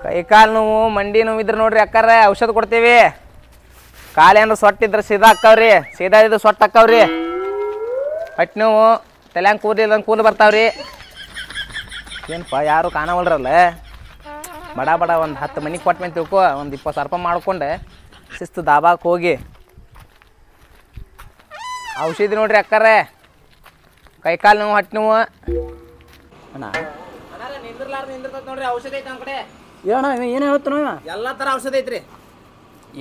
ಕೈ ಕಾಲು ನೋವು ಮಂಡಿ ನೋವು ಇದ್ರೆ ನೋಡ್ರಿ ಅಕ್ಕಾರ ಔಷಧ ಕೊಡ್ತೀವಿ. ಕಾಲೇನು ಸೊಟ್ಟಿದ್ರೆ ಸೀದಾ ಅಕ್ಕವ್ರಿ, ಸೀದಾ ಇದು ಸೊಟ್ಟು ಅಕ್ಕವ್ರಿ. ಹೊಟ್ಟೆ ನೋವು ತಲೆಂಗೆ ಕೂದಲಿಲ್ಲ ಕೂದಲು ಬರ್ತಾವ್ರಿ. ಏನಪ್ಪ ಯಾರು ಕಾಣವಲ್ರಲ್ಲ. ಬಡ ಬಡ ಒಂದು 10 ಮನೆಗೆ ಕೊಟ್ಟು ಮೇಲೆ ತಿಳ್ಕೊ, ಒಂದು 20,000 ರೂಪಾಯಿ ಮಾಡ್ಕೊಂಡು ಶಿಸ್ತು ದಾಬಾಕ್ಕೆ ಹೋಗಿ ಔಷಧಿ ನೋಡ್ರಿ ಅಕ್ಕಾರೆ. ಕೈ ಕಾಲು ನೋವು ಹೊಟ್ಟೆ ನೋವು ಅಣ್ಣ ನೋಡ್ರಿ ಔಷಧ ಐತೆ ನಮ್ಮ ಕಡೆ. ಏನ ಏನು ಹೇಳ್ತಾನ? ಎಲ್ಲ ಥರ ಔಷಧ ಐತ್ರಿ.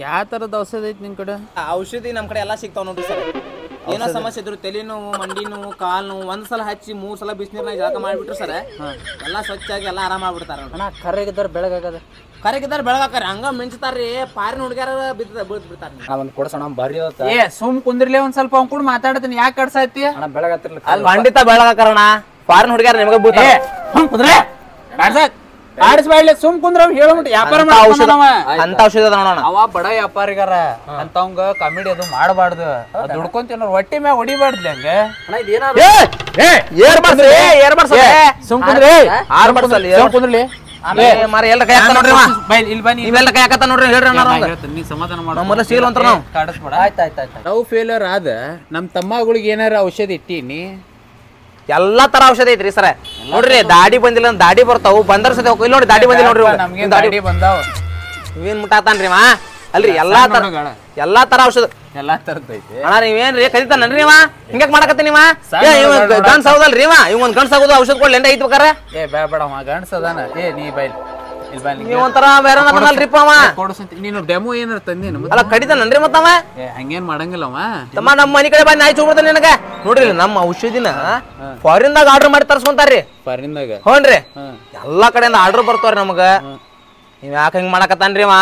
ಯಾವ ಥರದ ಔಷಧ ಐತಿ ನಿಮ್ಮ ಕಡೆ? ಔಷಧಿ ನಮ್ಮ ಕಡೆ ಎಲ್ಲ ಸಿಗ್ತಾವ ನೋಡ್ರಿ ಸರ್. ಏನೋ ಸಮಸ್ಯೆ ಇದ್ರು ತಲೆ ನೋವು ಮಂಡಿ ನೋವು ಕಾಲು ನೋವು ಒಂದ್ಸಲ ಹಚ್ಚಿ 3 ಸಲ ಬಿಸಿನೀರ್ನಾಗ ಜಳಕ ಮಾಡಿಬಿಟ್ರು ಸರ್ ಎಲ್ಲ ಸ್ವಚ್ಛಾಗಿ ಎಲ್ಲ ಆರಾಮ ಆಗ್ಬಿಡ್ತಾರ. ಅಣ್ಣ ಕರ್ರಗಿದ್ದಾರೆ ಬೆಳಗಾಗದ ಕರೆಗಿದ್ದಾರೆ ಬೆಳಗಾಕರಿ ಹಂಗ ಮಿಂಚ್ತಾರ್ರಿ. ಪಾರಿನ ಹುಡುಗ್ಯಾರ ಬಿಡ್ತಾರ. ಒಂದು ಕೊಡ್ಸೋಣ ಬರ್ರಿ. ಸುಮ್ ಕುಂದ್ರಲಿ ಒಂದ್ ಸ್ವಲ್ಪ ಅವ್ನ ಕೂಡ ಮಾತಾಡ್ತೀನಿ. ಯಾಕೆ ಕಡ್ಸೈತಿ ಅಣ್ಣ ಬೆಳಗತ್ತಿರ್ಲಿ? ಖಂಡಿತ ಬೆಳಗಾಕರಣ. ಪಾರಿನ ಹುಡುಗ್ಯಾರ ನಿಮಗೆ ಬೀಳ್ತಾರೆ. ಕುಂದ್ರೆ ಆಡಿಸ್ಬೇಡ್ಲಿ, ಸುಮ್ ಕುಂದ್ರ ಹೇಳಬಿಟ್ಟು ವ್ಯಾಪಾರ ಅಂತ ಔಷಧ ನೋಡೋಣ. ಅವ ಬಡ ವ್ಯಾಪಾರಿಗಾರ ಅಂತವಂಗ ಕಮಿಡಿ ಅದು ಮಾಡಬಾರ್ದು. ದುಡ್ಕೊಂತ ಹೊಟ್ಟಿ ಮ್ಯಾಗ ಹೊಡಿಬಾರ್ದ್ಲಿ ಹಂಗ. ಸುಮ್ ಕುಂದ್ರಿ ಕುಂದ್ರಲಿ. ನಾವು ಫೇಲರ್ ಆದ ನಮ್ ತಮ್ಮಗಳಿಗೆ ಏನಾರ ಔಷಧ ಇಟ್ಟೀನಿ. ಎಲ್ಲಾ ತರ ಔಷಧ ಐತ್ರಿ ಸರ. ನೋಡ್ರಿ ದಾಡಿ ಬಂದಿಲ್ಲ ದಾಡಿ ಬರ್ತಾವ ಬಂದರ್ ಸದ ಇಲ್ಲಿ ನೋಡಿ ದಾಡಿ ಬಂದಿಲ್ಲ ನೋಡ್ರಿ. ನಮ್ಗೆ ದಾಡಿ ಬಂದಾವ. ನೀವೇನ್ ಮುಟ್ಟಾತಾನ್ರಿ ಮಾ ಅಲ್ರಿ ಎಲ್ಲಾ ತರ ಔಷಧ ಎಲ್ಲಾ ತರದ್ ಐತಿ. ಅಣ್ಣ ನೀವೇನ್ರಿ ಕದಿತಾನನ್ರಿ ಇವ ಹಿಂಗ್ಯಾಕ್ ಮಾಡಕತ್ತಿ ನೀವ? ಗಂಡ್ಸ್ ಹೌದಲ್ರಿ ಇವ ಇವ್ ಒಂದ್ ಗಂಡ್ಸ್ ಆಗೋದು ಔಷಧ ಕೊಡ್ಲಿ ಎಂಡ ಐತಿ ಬೇಕಾರ. ಬೇಡ ಗಂಡ್ಸ್ ಅದಾನ. ನೀ ಬೈಲ್ ನೀವ್ ಒಂಥರ ಬೇರೆ ಬಂದಲ್ರಿಪ್ಪ ಅವ. ನೀನು ಡೆಮೋ ಏನಾರ ತಂದೇನು? ಅಲ್ಲ ಕಡಿತಾನನ್ರಿ ಮತ್ತವ ಹಂಗೇನ್ ಮಾಡಂಗಿಲ್ಲ ಅವ. ತಮ್ಮ ನಮ್ಮ ಮನಿ ಕಡೆ ಬಂದ್ ಆಯ್ತು ಹೋಗ್ಬಿಡ್ತಾನೆ ನಿನಗ. ನೋಡ್ರಿ ನಮ್ಮ ಔಷಧಿನ ಫಾರಿನ್ ದಾಗ ಆರ್ಡರ್ ಮಾಡಿ ತರ್ಸ್ಕೊಂತಾರ್ರಿ. ಫಾರಿನ್ ದಾಗ? ಹ್ಞೂನ್ರಿ ಎಲ್ಲಾ ಕಡೆಯಿಂದ ಆರ್ಡರ್ ಬರ್ತಾವ್ರಿ ನಮಗ. ನೀವ್ ಯಾಕೆ ಹಿಂಗ್ ಮಾಡಕತ್ತಾನ್ರಿ ಅವ?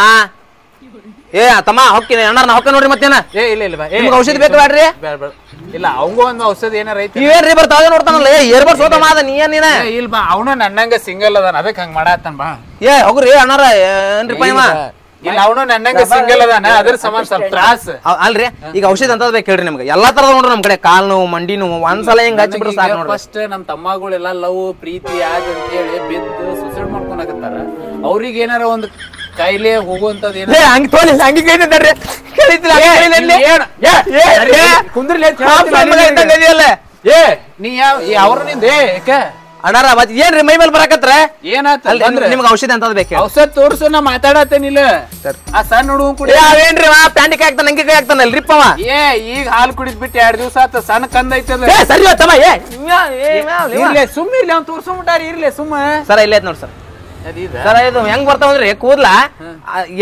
ಏ ತಮ್ಮ ಹೊಕ್ಕಿನ ಅಣ್ಣ ಹೊಕ್ಕ ನೋಡ್ರಿ ಮತ್ತೇನ. ಇಲ್ಲ ಔಷಧಿ ಬೇಕು ಬ್ಯಾಡ್ರಿ. ಇಲ್ಲ ಅವಂಗ ಒಂದು ಔಷಧ ಏನಾರ ಐತಿ. ನೀವೇನ್ರಿ ಬರ್ತಾವ ನೋಡ್ತಾನಲ್ಲ ಏರ್ಬರ್ ಸೋತ ಮಾದ ನೀ ಏನ ಇಲ್ಲ ಬಾ ಅವನ ನನ್ನಂಗ ಸಿಂಗಲ್ ಅದಾನ ಅದಕ್ಕೆ ಹಂಗ ಮಾಡಾತಾನ ಬಾ. ಏ ಹೋಗ್ರಿ ಅಣ್ಣಾರ ಏನ್ರಿಪ್ಪ ಇವ? ಇಲ್ಲ ಅವನು ನನ್ನಂಗ ಸಿಂಗಲ್ ಅದಾನ ಅದ್ರ ಸಮಾನ ಸ್ವಲ್ಪ ತ್ರಾಸ. ಅಲ್ರಿ ಈಗ ಔಷಧ ಅಂತ ಬೇಕು ಹೇಳ್ರಿ ನಿಮ್ಗೆ. ಎಲ್ಲಾ ತರದ ನೋಡ್ರಿ ನಮ್ ಕಡೆ ಕಾಲ್ ನೋವು ಮಂಡಿ ನೋವು ಒಂದ್ಸಲ ಹಿಂಗ್ ಹಚ್ಚಿಬಿಟ್ರು ಸಾಕು ನೋಡ್ರಿ. ಫಸ್ಟ್ ನಮ್ ತಮ್ಮಗಳೆಲ್ಲ ಲವ್ ಪ್ರೀತಿ ಆದ ಅಂತ ಹೇಳಿ ಬಿದ್ದು ಸುಸೈಡ್ ಮಾಡ್ಕೊಳಕತ್ತಾರ. ಅವ್ರಿಗೆ ಏನಾರ ಒಂದು ಕಾಯಿಲೆ ಹೋಗುವಂತದ್ ಏನ ಹಂಗ ತೋಲಿಲ್ಲ ಹಂಗೆ ಕೈತಿದ್ದಾರ್ರಿ. ಕುಂದ್ರಲಿ ಏ ನೀ ಅವ್ರ ನಿಂದ ಅಣ್ಣಾರ ಮತ್ ಏನ್ರಿ ಮೈ ಮೇಲೆ ಬರಾಕತ್ರ ಏನಾತ? ನಿಮ್ಗೆ ಔಷಧಿ ಅಂತ ಬೇಕು. ಔಷಧ ತೋರ್ಸು ನಾ ಮಾತಾಡತ್ತೇನಿಲ್ಲ. ಆ ಸಣ್ಣ ಹುಡುಗ ಕುಡಿ ಅವೇನ್ರಿ ಪ್ಯಾಂಟಿ ಕೈ ಆಗ್ತಾನ ನಂಗೆ ಕೈ ಆಗ್ತಾನಲ್ರಿಪ್ಪ ಅವ. ಈಗ ಹಾಲು ಕುಡಿದ್ ಬಿಟ್ಟು 2 ದಿವಸ ಆತ ಸಣ್ಣ ಕಂದ ಐತದ. ಸರಿ ಇರ್ಲಿ ಸುಮ್ಮ ಇರ್ಲಿ ಅವ್ನು ತೋರ್ಸೋಬಿಟ್ಟಾರ ಇರ್ಲಿ ಸುಮ್ಮ. ಸರ ಇಲ್ಲೇ ನೋಡ್ ಸರ್. ಸರ್ ಇದು ಹೆಂಗ್ ಬರ್ತಾವಂದ್ರಿ ಕೂದ್ಲ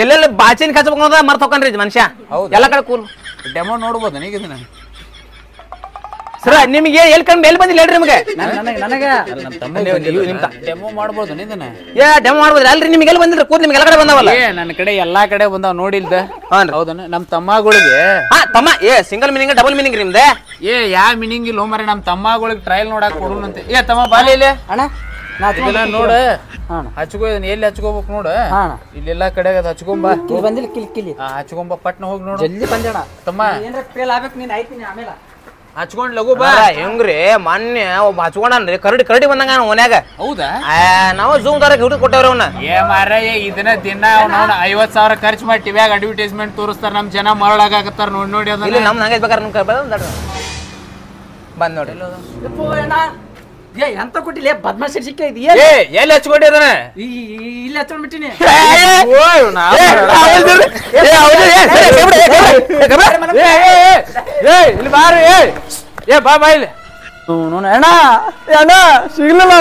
ಎಲ್ಲೆಲ್ಲ ಬಾಚಿನ ಕಚ್ಬೇಕಂದ್ರ ಮರ್ತ ಹೋಕನ್ರಿ ಮನುಷ್ಯ ಎಲ್ಲಾ ಕಡೆ ಕೂಲ್. ಡೆಮೋ ನೋಡ್ಬೋದು ನನಗೆ ಇದನ್ನ ಸರ. ನಿಮ್ಗೆ ಎಲ್ಲಿ ಕಮ್ಮಿ ಎಲ್ಲಿ ಬಂದಿಲ್ಲ ಹೇಳ್ರಿ ನಿಮ್ಗೆ? ಡೆಮೋ ಮಾಡ್ಬೋದು ಇದನ್ನ. ಡೆಮೋ ಮಾಡ್ಬೋದ್ರಿ ಅಲ್ರಿ? ನಿಮ್ಗೆ ಎಲ್ಲಿ ಬಂದಿಲ್ಲ ಕೂದ್ ನಿಮ್ಗೆ ಎಲ್ಲ ಕಡೆ ಬಂದಾವಲ್ಲ? ನನ್ನ ಕಡೆ ಎಲ್ಲಾ ಕಡೆ ಬಂದಾವ್ ನೋಡಿಲ್ದ. ಹೌದನ ನಮ್ ತಮ್ಮಗಳಿಗೆ ತಮ್ಮ ಸಿಂಗಲ್ ಮೀನಿಂಗ್ ಡಬಲ್ ಮೀನಿಂಗ್ ರೀ ನಿಮ್ದೆ? ಯಾವ ಮೀನಿಂಗ್ ಇಲ್ಲ ಮರ ನಮ್ ತಮ್ಮಗಳಿಗೆ ಟ್ರಯಲ್ ನೋಡಕ್ ಕೊಡೋಣಂತೆ. ತಮ್ಮ ಬಾಲಿ ಇಲ್ಲಿ ನೋಡ ಹಚ್ಕೋ. ಎಲ್ಲಿ ಹಚ್ಕೋಬೇಕು ನೋಡ ಇಲ್ಲೆಲ್ಲಾ ಕಡೆ ಹಚ್ಕೊಂಬ. ಹಚ್ಕೊಂಬ ಪಟ್ನ ಹೋಗಿ ನೋಡು. ಜಲ್ದಿ ಬಂದಣ ತಮ್ಮ. ಹಚ್ಕೊಂಡ್ ಲಘು ಬಾ. ಹೆಂಗ್ರಿ ಮೊನ್ನೆ ಒಬ್ಬ ಹಚ್ಕೊಂಡ್ರಿ ಕರಡಿ ಕರಡಿ ಬಂದಂಗ ಮನ್ಯಾಗ. ಹೌದಾ? ನಾವು ಜೂಮ್ ದಾರ ಹಿಡಿದು ಕೊಟ್ಟವ್ರಿ ಅವ್ನ. ಮಾರ ಇದನ್ನ ದಿನ 50,000 ಖರ್ಚು ಮಾಡಿ ಟಿವ್ಯಾಗ ಅಡ್ವರ್ಟೈಸ್ಮೆಂಟ್ ತೋರಿಸ್ತಾರ. ನಮ್ ಜನ ಮರಳಾಗತ್ತಾರ ನೋಡಿ ಅದನ್ನ. ನಮ್ ಹಂಗ ಬೇಕಾರೆ ನಿಮ್ ಬಂದ್ ನೋಡ್ರಿ. ಎಂತ ಕೊಟ್ಟಿಲ್ಲ ಬದ್ಮಾಶಿ ಸಿಕ್ಕ ಎಲ್ಲಿ ಹಚ್ಕೊಂಡಿದ್ದಾನ? ಇಲ್ಲಿ ಹಚ್ಕೊಂಡ್ಬಿಟ್ಟಿನಿ. ಇಲ್ಲಿ ಬಾರಿ ಬಾ ಬಾ ಇಲ್ಲಿ. ಅಣ್ಣ ಅಣ್ಣ ಸಿಗ್ಲಿಲ್ಲ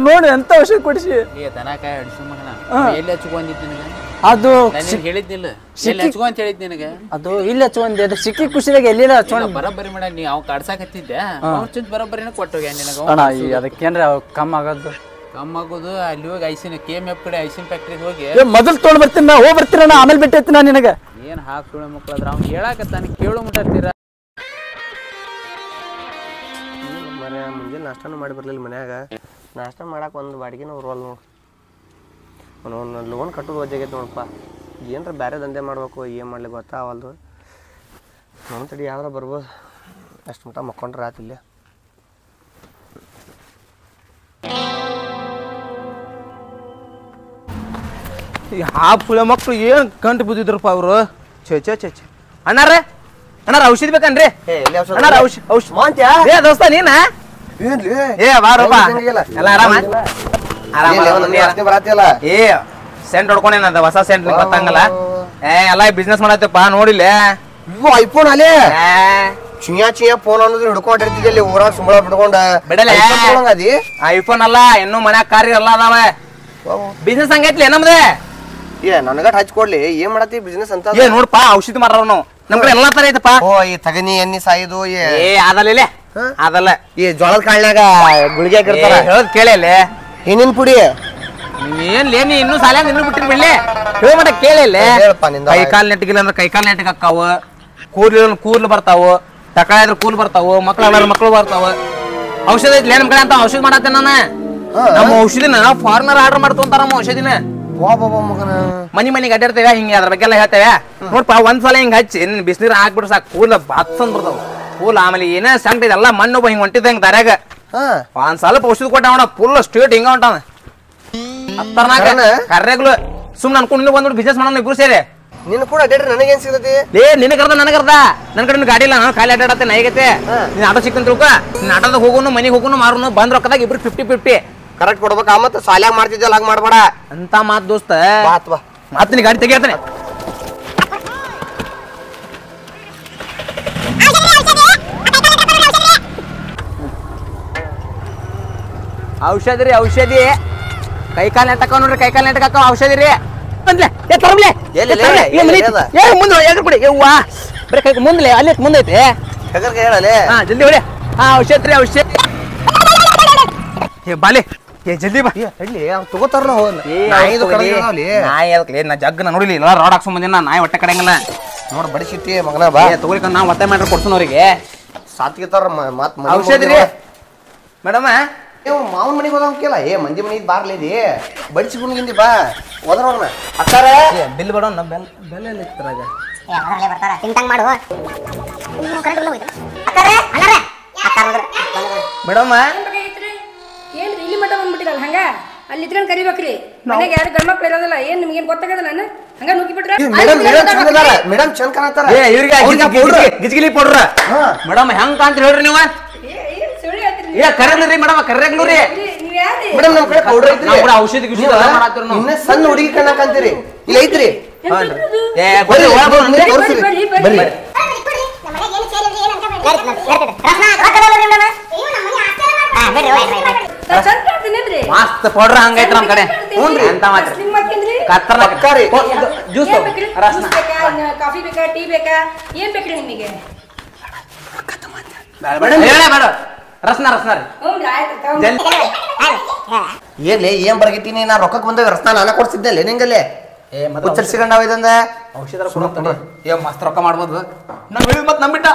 ನೋಡಿ ಎಂತ ಔಷಧ ಕೊಡಿಸಿ. ದನಕಾಯಿ ಅಡಿಸಿ ಮಗನ ಎಲ್ಲಿ ಹಚ್ಕೊಂಡಿದ್ದ ನಿನಗೆ? ಅದು ಹೇಳಿದ್ನಿಲ್ಲ ಎಲ್ಲಿ ಹಚ್ಕೊ ಅಂತ ಹೇಳಿದ್ ನಿನಗೆ. ಅದು ಇಲ್ಲಿ ಹಚ್ಕೊಂಡೆ ಅದು ಸಿಕ್ಕಿ ಖುಷಿದಾಗ ಎಲ್ಲಿಲ್ಲ ಹಚ್ಕೊಂಡ್ ಬರೋಬ್ಬರಿ ಮಾಡ. ನೀ ಅವ್ ಕಾಡ್ಸಾಕತ್ತಿದ್ದೆ ಚಿಂತ ಬರೋಬ್ಬರಿನ ಕೊಟ್ಟೋಗ್ಯ ನಿನಗ. ಅಣ್ಣ ಅದಕ್ಕೇನ್ರಿ ಕಮ್ಮಿ ಆಗೋದು ಅಲ್ಲಿ ಹೋಗಿ ಐಸಿನ KMF ಕಡೆ ಐಸಿನ ಫ್ಯಾಕ್ಟ್ರಿಗೆ ಹೋಗಿ ಮೊದಲು ತೊಗೊಂಡ್ ಬರ್ತೀನಿ ನಾ. ಹೋಗಿ ಬರ್ತೀರಣ್ಣ ಆಮೇಲೆ ಬಿಟ್ಟೈತಿ ನಾ ನಿನಗ. ಏನ್ ಹಾಕ್ತೋಳ ಮಕ್ಳದ್ರ ಅವ್ನು ಹೇಳಾಕತ್ತಾನ ಕೇಳು ಮುಟ್ಟಾರ್ತೀರ. ಮುಂಜಾನೆ ನಾಷ್ಟಾನು ಮಾಡಿ ಬರಲಿಲ್ಲ ಮನ್ಯಾಗ. ನಾಷ್ಟ ಮಾಡಕ್ಕೆ ಒಂದು ಬಾಡಿಗೆನೂ ಬರೋಲ್ಲ ನೋಡಿ. ಅವನು ಲೋನ್ ಕಟ್ಟೋದು ವಜ್ಜಾಗೈತೆ ನೋಡಪ್ಪ. ಏನರ ಬೇರೆ ದಂಧೆ ಮಾಡ್ಬೇಕು ಏನು ಮಾಡ್ಲಿಕ್ಕೆ ಗೊತ್ತಾಗಲ್ದು. ನಮ್ಮ ತಡಿ ಯಾವ್ದಾರ ಬರ್ಬೋದು. ಅಷ್ಟು ಮಟ್ಟ ಮಕ್ಕೊಂಡ್ರೆ ಆತಿಲ್ಲ. ಹಾಫ್ ಸುಳೆ ಮಕ್ಳು ಏನ್ ಕಂಡು ಬಿದ್ದಿದ್ರಪ್ಪ ಅವರು ಛೇ ಛೇ ಛೇ ಛೇ ಅಣ್ಣಾರ ಅಣ್ಣಾರ ಔಷಧಿ ಬೇಕನ್ರಿ ಅಣ್ಣಾರ ಔಷಧಿ ಏ ದೋಸ್ತ ನೀನ ಏ ಬಾರಪ್ಪ ಎಲ್ಲ ಆರಾಮ ಏ ಸೆಂಟ್ ಹೊಡ್ಕೊಂಡೇನದ ಹೊಸ ಸೆಂಟ್ ಗೊತ್ತಂಗಲ್ಲ ಏ ಎಲ್ಲ ಬಿಸ್ನೆಸ್ ಮಾಡತ್ತಪ್ಪ ನೋಡಿಲ್ಲ ಐಫೋನ್ ಅಲ್ಲೇ ಚಿಯಾ ಫೋನ್ ಅನ್ನೋದು ಹಿಡ್ಕೊಂಡಿರ್ತಿದ್ದೆ ಅಲ್ಲಿ ಊರಾಗ ಸುಮ್ಮಳ ಬಿಡ್ಕೊಂಡ ಬಿಡಲೆ ಐಫೋನ್ ಅಲ್ಲ ಇನ್ನೂ ಮನ್ಯಾಗ ಕಾರ್ಯ ಎಲ್ಲ ಅದಾವ ಬಿಸ್ನೆಸ್ ಹಂಗೈತ್ಲಿ ನಮ್ದೆ ಏ ನನಗಟ್ ಹಚ್ಕೊಡ್ಲಿ ಏನ್ ಮಾಡತ್ತಿ ಬಿಸ್ನೆಸ್ ಅಂತ ಏ ನೋಡ್ಪಾ ಔಷಧಿ ಮಾರವ್ ನಾವು ನಮ್ ಕಡೆ ಎಲ್ಲಾ ತರ ಐತಪ್ಪ ಓ ಈ ತಗನಿ ಎಣ್ಣಿ ಸಾಯಿದು ಏ ಅದಲ್ಲ ಅದಲ್ಲ ಈ ಜೋಳದ ಕಾಳ್ನಾಗ ಗುಳಿಗೆ ಹಾಕಿರ್ತಾರ ಹೇಳೋದ್ ಕೇಳಿ ಏನೇನ್ ಪುಡಿ ಏನ್ ನೀ ಇನ್ನೂ ಸಾಲ ಇನ್ನೂ ಬಿಟ್ಟಿರ್ ಬಿಡ್ಲಿ ಹೇಳ ಮಟ ಕೇಳಿಲ್ಲ ಹೇಳಪ್ಪ ನಿಂದ ಕೈ ಕಾಲ್ ನೆಟ್ಟಿಗಿಲ್ಲ ಅಂದ್ರೆ ಕೈ ಕಾಲ್ ನೆಟ್ಟಿಗೆ ಹಾಕಾವು ಕೂರ್ಲು ಬರ್ತಾವು ತಕಳ ಇದ್ರೆ ಕೂಲ್ ಬರ್ತಾವು ಮಕ್ಳು ಬರ್ತಾವ ಔಷಧ ಐತ್ಲಿ ನಮ್ ಕಡೆ ಅಂತ ಔಷಧ ಮಾಡತ್ತೆ ನಾನು ನಮ್ಮ ಔಷಧಿನ ಫಾರಿನರ್ ಆರ್ಡರ್ ಮಾಡ್ತಂತಾರ ನಮ್ಮ ಔಷಧಿನ ಮನಿಗೆ ಅಡ್ಡಾಡ್ತೇವೆ ಹಿಂಗೆ ಅದ್ರ ಬಗ್ಗೆ ಎಲ್ಲ ಹೇಳ್ತೇವೆ ನೋಡ್ಪಾ ಒಂದ್ಸಲ ಹಿಂಗ್ ಹಚ್ಚಿ ಬಿಸಿನೀರ್ ಹಾಕ್ಬಿಟ್ರೆ ಸಾಕು ಕೂಲ್ ಹತ್ಸಂದ್ ಬರ್ತಾವ ಕೂಲ್ ಆಮೇಲೆ ಏನೇ ಸಂಕಟ ಇದೆಲ್ಲ ಮಣ್ಣು ಹಿಂಗ್ ಹೊಂಟಿದ್ದ ಹಿಂಗ್ ದಾರ್ಯಾಗ ಒಂದ್ ಸ್ವಲ್ಪ ಔಷಧ ಕೊಟ್ಟ ಫುಲ್ ಸ್ಟ್ರೇಟ್ ಹಿಂಗ ಹೊಂಟಾನ ಕರ್ರೆಗ್ಲು ಸುಮ್ನೆ ಅನ್ಕೊಂಡು ಬಂದ್ಬಿಟ್ಟು ಬಿಸ್ನೆಸ್ ಮಾಡೋಣ ಇಬ್ರು ಸೇರಿ ನಿನ್ನ ಕೂಡ ಅಡ್ಡಾಡ್ರಿ ನನಗೇನ್ ಸಿಗತಿ ಲೇ ನಿನಗರ್ದ ನನಗರ್ದ ನನ್ ಕಡೆ ಗಾಡಿ ಇಲ್ಲ ನಾನು ಖಾಲಿ ಅಡ್ಡಾಡತ್ತೆ ನೈಗತ್ತೆ ನೀನ್ ಆಟೋ ಸಿಕ್ಕಂತ ತಿಳ್ಕ ನೀನ್ ಆಟೋದಾಗ ಹೋಗೋನು ಮನೆಗೆ ಹೋಗೋನು ಮಾರೋನು ಬಂದ್ ರೊಕ್ಕದಾಗ ಇಬ್ರು 50-50 ಕರೆಕ್ಟ್ ಕೊಡ್ಬೇಕ ಮತ್ತ ಸಾಲ್ಯಾಗ ಮಾಡ್ತಿದ್ದಲ್ಲ ಹಂಗ ಮಾಡ್ಬೇಡ ಅಂತ ಮಾತ್ ದೋಸ್ತ ಬಾತ್ ಬಾ ಮಾತ್ ನೀ ಗಾಡಿ ತೆಗಿತಾನೆ ಔಷಧಿ ಕೈಕಾಲ್ ನೆಟ್ಟಕ ನೋಡ್ರಿ ಕೈಕಾಲ್ ನೆಟ್ಟಕ ಔಷಧಿ ರೀ ಮುಂದೆ ಮುಂದೆ ಅಲ್ಲಿ ಮುಂದೈತಿ ಹೇಳಲೆ ಹಾ ಜಲ್ದಿ ಹೊಡೆ ಹಾ ಔಷಧಿ ಏ ಬಾಲೆ ಏ ಜಲ್ದಿ ಬಾ ತಗೋತಾರ ನಾ ಜಗ್ಗ ನೋಡಿಲಿ ಎಲ್ಲ ರಾಡ್ ಹಾಕ್ಸೋ ಬಂದಿನ ನಾಯಿ ಹೊಟ್ಟೆ ಕಡೆಯಂಗಲ್ಲ ನೋಡ್ ಬಡಿಸಿಟ್ಟಿ ಮಗನ ಬಾ ತಗೋಲಿಕ್ಕ ನಾ ಒತ್ತೆ ಮಾಡ್ರಿ ಕೊಡ್ಸೋಣ ಅವ್ರಿಗೆ ಸಾತ್ಗಿತಾರ ಮತ್ ಔಷಧಿ ರೀ ಮೇಡಮ ನೀವು ಮಾವನ ಮನೆಗೆ ಹೋದಂಗಿಲ್ಲ ಏ ಮಂದಿ ಮನೆಗೆ ಬಾರ್ಲೇದಿ ಬಡಿಸಿಕೊಂಡಿಂದಿ ಬಾ ಹೋದ್ರ ಅಕ್ಕಾರ ಬಿಲ್ ಬೇಡ ಬೆಲ್ಲ ಎಲ್ಲ ಇತ್ತರಾಗ ಮೇಡಮ ಏನ್ರಿ ಇಲ್ಲಿ ಮಠ ಬಂದ್ಬಿಟ್ಟಿರಲ್ಲ ಹಂಗ ಅಲ್ಲಿ ಇದ್ಕೊಂಡು ಕರಿಬೇಕ್ರಿ ಮನೆಗೆ ಯಾರು ಗಂಡ ಮಕ್ಳು ಇರೋದಿಲ್ಲ ಏನ್ ನಿಮ್ಗೇನ್ ಗೊತ್ತಾಗದ ನಾನು ಹಂಗ ನುಗ್ಗಿ ಬಿಟ್ರೆ ಮೇಡಮ್ ಚಂದ ಕಾಣತ್ತಾರ ಏ ಇವ್ರಿಗೆ ಗಿಜ್ಗಿಲಿ ಪೌಡ್ರ ಮೇಡಮ್ ಹೆಂಗ್ ಕಾಂತ ಹೇಳ್ರಿ ನೀವು ಏ ಕರೆಗ್ಲಿ ಮೇಡಮ್ ಕರೆಗ್ಲು ರೀ ಮೇಡಮ್ ನಮ್ ಕಡೆ ಪೌಡರ್ ಐತ್ರಿ ನಾವು ಕೂಡ ಔಷಧಿ ಗಿಷಧಿ ಎಲ್ಲ ಮಾಡಾತಿರು ನಾವು ಇನ್ನ ಸಣ್ಣ ಹುಡುಗಿ ಕಣ್ಣಾಕ ಅಂತೀರಿ ಇಲ್ಲ ಐತ್ರಿ ಏ ಬರ್ರಿ ಒಳಗೆ ತೋರಿಸ್ರಿ ಬರ್ರಿ ಮಸ್ತ್ ಪೌಡ್ರ ಹಂಗೈತ್ರಿ ನಮ್ ಕಡೆ ಅಂತ ಮಾತ್ರ ಕತ್ತರ್ರಿ ಜ್ಯೂಸ್ ರಸ್ನ ಕಾಫಿ ಬೇಕಾ ಟೀ ಬೇಕಾ ಏನ್ ಬೇಕ್ರಿ ನಿಮಗೆ ಬೇಡ ರಸ್ನ ರೀ ಏನ್ಲೇ ಏನ್ ಬರ್ಗಿತೀನಿ ನಾ ರೊಕ್ಕಕ್ಕೆ ಬಂದ ರಸ್ನ ನಾನ ಕೊಡ್ಸಿದ್ದೆ ನಿಂಗಲ್ಲೇ ಉಚ್ಚರಿಸಿಕೊಂಡಾವ ಇದಂದ ಔಷಧ ಏ ಮಸ್ತ್ ರೊಕ್ಕ ಮಾಡ್ಬೋದು ನಾವ್ ಹೇಳಿದ್ ಮತ್ ನಂಬಿಟ್ಟ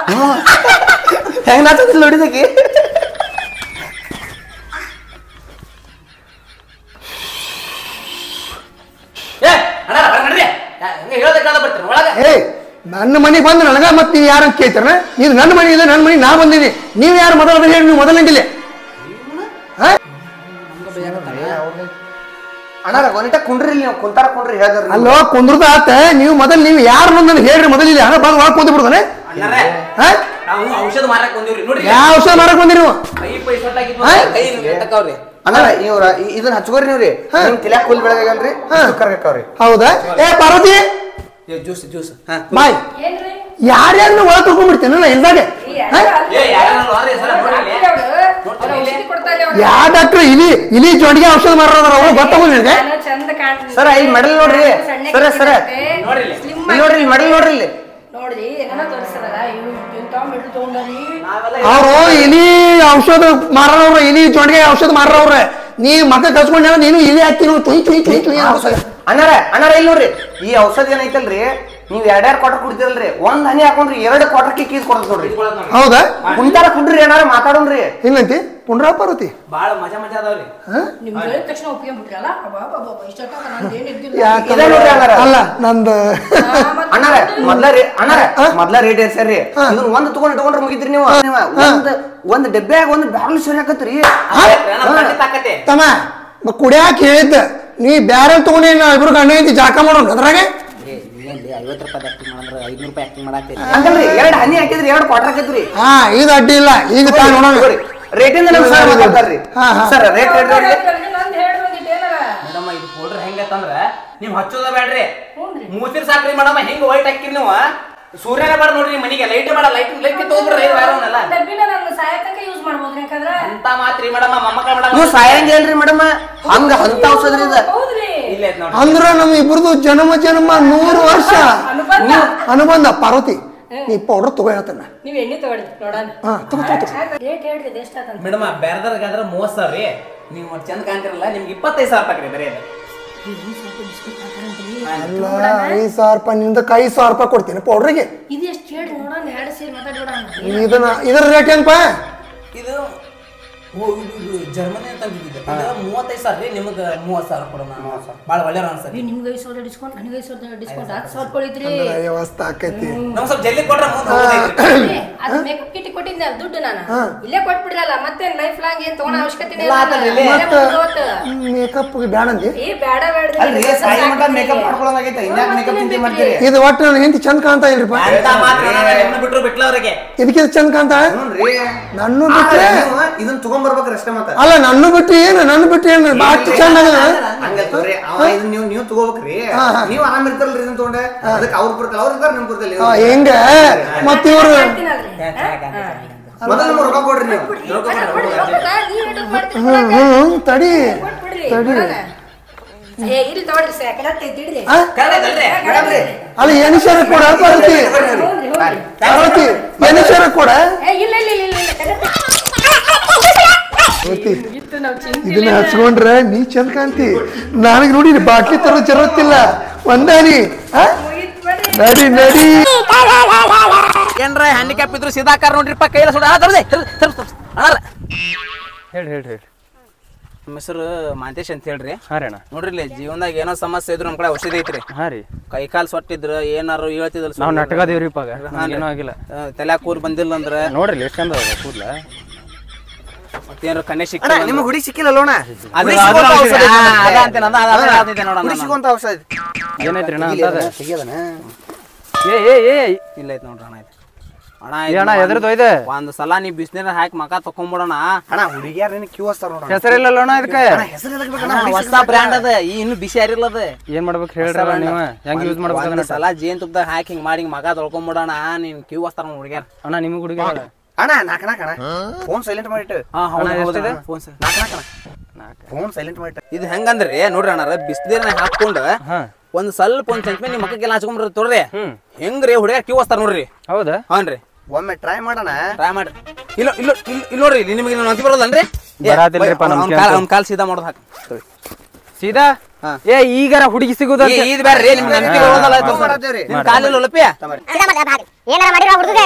ಹೆಂಗ್ ನಾಚದಿಲ್ಲ ನೋಡಿದಕ್ಕೆ ನನ್ನ ಮನೆಗೆ ಬಂದು ನನಗ ಮತ್ತೆ ನೀವು ಯಾರಂತ ಕೇಳ್ತಾರ ಇದು ನನ್ನ ಮನೆ ಇದೆ ನನ್ನ ಮನೆ ನಾ ಬಂದಿನಿ ನೀವು ಯಾರು ಮೊದಲ ಹೇಳಿ ನೀವು ಮೊದಲಿಂದಿಲ್ಲ ಅಣ್ಣ ಒಂದಿಟ ಕುಂಡ್ರಿ ನೀವು ಕುಂತಾರ ಕುಂಡ್ರಿ ಹೇಳಿದ್ರಿ ಅಲ್ಲೋ ಕುಂದ್ರದ ಆತ ನೀವು ಮೊದಲು ನೀವು ಯಾರು ನನಗೆ ಹೇಳ್ರಿ ಮೊದಲಿಲ್ಲ ಹಣ ಬಂದು ಒಳಗೆ ಕುಂತ ಬಿಡ್ತಾನೆ ಔಷಧ ಮಾರಕ್ ಬಂದಿವ್ರಿ ನೋಡ್ರಿ ಯಾವ ಔಷಧ ಮಾರಕ್ ಬಂದಿರಿ ನೀವು ಅಣ್ಣ ಇವ್ರ ಇದನ್ನ ಹಚ್ಕೋರಿ ನೀವ್ರಿ ನಿಮ್ ತಿಲ್ಯಾಕ ಕೂಲ್ ಬೆಳಗಾಗಲ್ರಿ ಕರ್ಗಕ್ಕವ್ರಿ ಹೌದಾ ಏ ಪಾರ್ವತಿ ಜ್ಯೂಸ್ ಬಾಯ್ ಯಾರ್ಯಾರು ಒಳಗೆ ಕರ್ಕೊಂಡ್ಬಿಡ್ತೇನೆ ನಾ ಇಲ್ದಾಗ ಯಾವ ಡಾಕ್ಟರ್ ಇಲಿ ಜೊಂಡಿಗೆ ಔಷಧ ಮಾರೋದ್ರ ಅವ್ರು ಗೊತ್ತಾಗೋದು ನಿನಗೆ ಸರ ಈ ಮೆಡಲ್ ನೋಡ್ರಿ ಸರ ನೋಡ್ರಿ ಮೆಡಲ್ ನೋಡ್ರಿ ಇಲ್ಲಿ ಅವರು ಇಲಿ ಔಷಧ ಮಾರೋವ್ರ ಇಲಿ ಜೊಂಡಿಗೆ ಔಷಧ ಮಾರೋವ್ರ ನೀ ಮಕ್ಕ ಕಳ್ಸ್ಕೊಂಡ ನೀನು ಇಲಿ ಹಾಕಿ ತುಯಿ ಅಣ್ಣಾರ ಇಲ್ಲಿ ನೋಡ್ರಿ ಈ ಔಷಧಿ ಏನೈತಲ್ರಿ ನೀವ್ ಎರಡ್ಯಾರು ಕ್ವಾರ್ಟರ್ ಕುಡ್ತಿರಲ್ರಿ ಒಂದ್ ಹನಿ ಹಾಕೊಂಡ್ರಿ 2 ಕ್ವಾರ್ಟರ್ಗೆ ಕೀಸ್ ಕೊಡ್ತದ ನೋಡ್ರಿ ಹೌದಾ ಕುಂತಾರ ಕುಂಡ್ರಿ ಏನಾರ ಮಾತಾಡೋಣ್ರಿ ಹಿಂಗಂತಿ ಪುಂಡ್ರ ಪಾರ್ವತಿ ಬಾಳ ಮಜಾ ಅದಾವ್ರಿ ಅಲ್ಲ ನಂದು ಮೊದ್ಲ ರೇಟ್ ಏರ್ಸ್ಯಾರ್ರಿ ಇದನ್ನ ಒಂದ್ ತಗೊಂಡ್ರೆ ಮುಗಿದ್ರಿ ನೀವು ಒಂದ್ ಡಬ್ಬ್ಯಾಗ ಒಂದ್ ಬ್ಯಾರಲ್ ಸರಿ ಹಾಕತ್ರಿ ತಮ್ಮ ಕುಡಿಯಾಕ ಹೇಳಿದ್ದ ನೀ ಬ್ಯಾರೆ ತಗೊಂಡಿ ನಾ ಇಬ್ರು ಗಂಡ ಐತಿ ಜಾಕ ಮಾಡೋಣ ಅದ್ರಾಗೆ 50 ರೂಪಾಯಿ ಆಕ್ಟಿಂಗ್ ಮಾಡಂದ್ರೆ 500 ರೂಪಾಯಿ ಆಕ್ಟಿಂಗ್ ಮಾಡಾಕ್ತೀರಿ ಹಂಗಲ್ರಿ 2 ಹನಿ ಹಾಕಿದ್ರಿ 2 ಕ್ವಾರ್ಟರ್ ಹಾಕಿದ್ರಿ ಹಾ ಇದು ಅಡ್ಡಿ ಇಲ್ಲ ಈಗ ತಾ ನೋಡೋಣ ರೇಟಿಂದ ನಮ್ಗೆ ಸರ್ ಮಾತಾಡ್ತಾರ್ರಿ ಸರ್ ರೇಟ್ ಹೇಳ್ರಿ ಮೇಡಮ್ ಇದು ಪೌಡರ್ ಹೆಂಗೈತಂದ್ರ ನೀವ್ ಹಚ್ಚೋದ ಬೇಡ್ರಿ ಮೂತಿರ್ ಸಾಕ್ರಿ ಮೇಡಮ್ ಹಿಂಗ್ ವೈಟ್ ಹಾಕಿರಿ ನೀವು ಸೂರ್ಯನ ಬೇಡ ನೋಡ್ರಿ ಮನಿಗೆ ಲೈಟ್ ಬೇಡ ಲೈಟ್ ತಗೋಬಿಡ್ರಿ ಅಂತ ಮಾತ್ರಿ ಮೇಡಮ್ ಮೊಮ್ಮಕ್ಕಳ ಮೇಡಮ್ ನೀವು ಸಾಯಂಗಿಲ್ರಿ ಮೇಡಮ್ ಹಂಗ ಅಂತ ಔಷಧ ಇದು ಅಂದ್ರ ನಮ್ ಇಬ್ರದು ಜನ್ಮ 100 ವರ್ಷ ಅನುಬಂಧ ಪಾರ್ವತಿ ನೀ ಪೌಡರ್ ತಗೋ ಹೇಳ್ತಾನ ನೀವ್ ಎಣ್ಣೆ ತಗೊಳ್ಳಿ ನೋಡೋಣ ಹಾ ತಗೋ ರೇಟ್ ಹೇಳ್ರಿ ಎಷ್ಟಾತಂತ ಮೇಡಮ್ ಬೇರೆದಾರ್ಗಾದ್ರೆ 30,000 ರೀ ನೀವು ಚಂದ ಕಾಣ್ತಿರಲ್ಲ ನಿಮ್ಗೆ 25,000 ರೂಪಾಯಿ ಬರೀ ಅಲ್ಲ 5,000 ರೂಪಾಯಿ ನಿಂದ 5,000 ರೂಪಾಯಿ ಕೊಡ್ತೀನಿ ಪೌಡ್ರಿಗೆ ಇದು ಎಷ್ಟು ಹೇಳ್ರಿ ನೋಡೋಣ 2 ಸೇರಿ ಮಾತಾಡೋಣ ಇದರ ರೇಟ್ ಏನಪ್ಪ ಇದು ಜರ್ಮನಿ ಅಂತ 35,000 ರೀ ನಿಮಗೆ 30,000 ಕೊಡೋಣ ಭಾಳ ಒಳ್ಳೆ ಅನ್ಸರಿ ನಿಮ್ಗೆ 5,000 ಡಿಸ್ಕೌಂಟ್ ನನಗೆ 5,000 ಡಿಸ್ಕೌಂಟ್ 10,000 ಕೊಡಿದ್ರಿ ವ್ಯವಸ್ಥೆ ಆಕೈತಿ ನಮ್ಗೆ ಸ್ವಲ್ಪ ಜಲ್ದಿ ಕೊಡ್ರೆ ಅದು ಮೇಕಪ್ ಕಿಟ್ ಕೊಟ್ಟಿದ್ದೆ ದುಡ್ಡು ನಾನು ಇಲ್ಲೇ ಕೊಟ್ಬಿಡ್ರಲ್ಲ ಮತ್ತೆ ಲೈಫ್ ಲಾಂಗ್ ಏನ್ ತಗೊಳ್ಳೋ ಅವಶ್ಯಕತೆ ಮೇಕಪ್ ಬ್ಯಾಡ ಅಂದಿ ಏ ಬೇಡ ಬೇಡ ಅಲ್ರಿ ಸಾಯಿ ಮಟ್ಟ ಮೇಕಪ್ ಮಾಡ್ಕೊಳ್ಳೋದಾಗೈತೆ ಇನ್ಯಾಕ ಮೇಕಪ್ ತಿಂತಿ ಮಾಡ್ತೀರಿ ಇದು ಒಟ್ಟು ನನ್ನ ಹೆಂಡತಿ ಚಂದ ಕಾಣ್ತಾ ಇಲ್ರಿಪ್ಪ ಬಿಟ್ರು ಬಿಟ್ಲ ಅವ್ರಿಗೆ ಇದಕ್ಕೆ ಚಂದ ಕಾಣ್ತಾ ನನ್ನ ಬಿಟ್ರೆ ಇದನ್ನ ತಗೊಂಡ್ಬರ್ಬೇಕ್ರಿ ಅಷ್ಟೇ ಮತ್ತೆ ಅಲ್ಲ ನನ್ನ ಬಿಟ್ಟು ಏನು ಬಾಕಿ ಚಂದ ಹಂಗಲ್ರಿ ಅವ ಇದನ್ನ ನೀವು ತಗೋಬೇಕ್ರಿ ನೀವು ಆರಾಮ್ ಇರ್ತಾರಲ್ರಿ ಇದನ್ನ ತಗೊಂಡೆ ಅದಕ್ಕೆ ಅವ್ರು ಬರ್ತಾರೆ ಅವ್ರು ಇರ್ತಾರೆ ನಿಮ್ ಬರ್ತಾರೆ ಹೆಂಗ ಮತ್ತ ಇವ್ರು ಮೊದಲು ನಮ್ಗೆ ರೊಕ್ಕ ಕೊಡ್ರಿ ನೀವು ತಡಿ ಇಲ್ಲಿ ತಗೊಳ್ರಿ ಕರೆಕ್ಟ್ ಐತಿ ಇಡ್ರಿ ಅಲ್ಲ ಎನಿಶಾರ ಕೊಡ ಪಾರ್ವತಿ ಎನಿಶಾರ ಕೊಡ ಇಲ್ಲ ಇಲ್ಲ ಇಲ್ಲ ಇಲ್ಲ ಕರೆಕ್ಟ್ ಇದನ್ನ ಹಚ್ಕೊಂಡ್ರೆ ನೀ ಚಂದ ಕಾಣ್ತಿ ನನಗೆ ನೋಡಿ ಬಾಟ್ಲಿ ತರೋ ಜರತ್ತಿಲ್ಲ ಒಂದಾನಿ ನಡಿ ನಡಿ ಏನ್ರ ಹ್ಯಾಂಡಿಕ್ಯಾಪ್ ಇದ್ರು ಸಿದಾಕಾರ ನೋಡ್ರಿಪ್ಪ ಕೈಲ ಸುಡ ಹೇಳಿ ನಮ್ಮ ಹೆಸರು ಮಾಂತೇಶ್ ಅಂತ ಹೇಳ್ರಿ ನೋಡ್ರಿ ಇಲ್ಲಿ ಜೀವನದಾಗ ಏನೋ ಸಮಸ್ಯೆ ಇದ್ರು ನಮ್ ಕಡೆ ಔಷಧಿ ಐತ್ರಿ ಕೈ ಕಾಲ್ ಸೊಟ್ಟಿದ್ರ ಏನಾರು ಹೇಳ್ತಿದ್ರ ನಾವು ನಟಕದೇವ್ರಿಪ್ಪ ಏನೂ ಆಗಿಲ್ಲ ತಲೆ ಕೂರ್ ಬಂದಿಲ್ಲ ಅಂದ್ರ ನೋಡ್ರಿ ಎಷ್ಟು ಚಂದ ಕೂದ್ಲ ಮತ್ತೇನಾರು ಕಣ್ಣೆ ಸಿಕ್ಕ ನಿಮ್ಗೆ ಹುಡುಗಿ ಸಿಕ್ಕಿಲ್ಲ ಅಲ್ಲೋಣ ಏನೈತ್ರಿ ಇಲ್ಲ ಐತ್ ನೋಡ್ರಿ ಅಣ್ಣ ಎದ್ರದ್ದು ಇದೆ ಒಂದ್ ಸಲ ನೀ ಬಿಸಿನೀರ ಹಾಕಿ ಮಕ ತಕೊಂಡ್ಬಿಡೋಣ ಅಣ್ಣ ಹುಡುಗಿಯಾರ ಕ್ಯೂ ಹಚ್ತಾರ ನೋಡ ಹೆಸರಿಲ್ಲ ಅಣ್ಣ ಇದಕ್ಕೆ ಹೊಸ ಬ್ರ್ಯಾಂಡ್ ಅದ ಇನ್ನು ಬಿಸಿ ಯಾರಿಲ್ಲ ಅದ ಏನ್ ಮಾಡ್ಬೇಕು ಹೇಳ್ರಲ್ಲ ನೀವು ಹೆಂಗ್ ಯೂಸ್ ಮಾಡ್ಬೇಕು ಸಲ ಜೇನ್ ತುಪ್ಪದಾಗ ಹಾಕಿ ಹಿಂಗ್ ಮಾಡಿ ಮಕ ತೊಳ್ಕೊಂಡ್ಬಿಡೋಣ ನೀನ್ ಕ್ಯೂ ಹಚ್ತಾರ ಹುಡುಗ್ಯಾರ ಅಣ್ಣ ನಿಮ್ಗೆ ಹುಡುಗಿ ಅಣ್ಣ ನಾಕ ಫೋನ್ ಸೈಲೆಂಟ್ ಮಾಡಿಟ್ಟು ಫೋನ್ ಸೈಲೆಂಟ್ ಮಾಡಿಟ್ಟು ಇದು ಹೆಂಗಂದ್ರಿ ನೋಡ್ರಿ ಅಣ್ಣ ಬಿಸಿನೀರ್ನ ಹಾಕೊಂಡು ಒಂದ್ ಸ್ವಲ್ಪ ಒಂದ್ ಸೆಂಟ್ಮೆ ನಿಮ್ ಮಕ್ಕಗೆಲ್ಲ ಹಚ್ಕೊಂಡ್ರಿ ತೋರ್ರಿ ಹೆಂಗ್ರಿ ಹುಡುಗ ಕ್ಯೂ ಹಚ್ತಾರ ನೋಡ್ರಿ ಹೌದಾ ಹಾನ್ರಿ ಒಮ್ಮೆ ಟ್ರೈ ಮಾಡೋಣ ಟ್ರೈ ಮಾಡ್ರಿ ಇಲ್ಲ ಇಲ್ಲ ಇಲ್ಲ ನೋಡ್ರಿ ನಿಮಗೆ ಅಂತಿ ಬರೋದನ್ರಿ ಅವ್ನ ಕಾಲ್ ಸೀದಾ ಮಾಡೋದು ಹಾಕಿ ಸೀದಾ ಈಗಾರ ಹುಡುಗಿ ಸಿಗುದ ಇದು ಬ್ಯಾಡ್ರಿ ನಿಮ್ಗೆ ಅಂತಿ ಬರೋದಲ್ಲ ನಿಮ್ ಕಾಲಿಲ್ಲ ಒಲಪಿ ಏನಾರ ಮಾಡಿರೋ ಹುಡುಗ